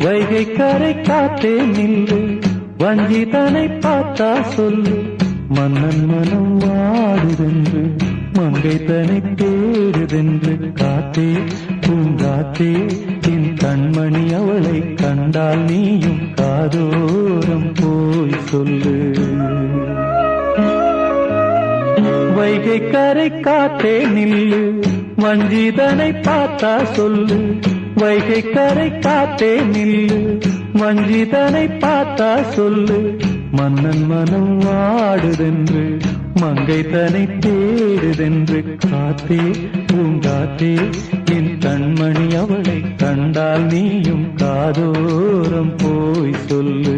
வைகை கரை காத்தே நில்லு, வஞ்சிதனை பார்த்தா சொல்லு, மன்னன் மனம் வாடுதென்று மங்கை தனை தேடுதென்று. காத்தே பூங்காத்தே என் கண்மணி அவளை கண்டால் நீயும் காதோரம் போய் சொல்லு. வைகை கரை காத்தே நில்லு, வஞ்சிதனை பார்த்தா சொல்லு, வைகை கரை காத்தே நில்லு, வஞ்சிதனை பார்த்தா சொல்லு, மன்னன் மனம் வாடுதென்று மங்கை தனை தேடுதென்று. காத்தே பூங்காத்தே என் கண்மணி அவளை கண்டால் நீயும் காதோரம் போய் சொல்லு.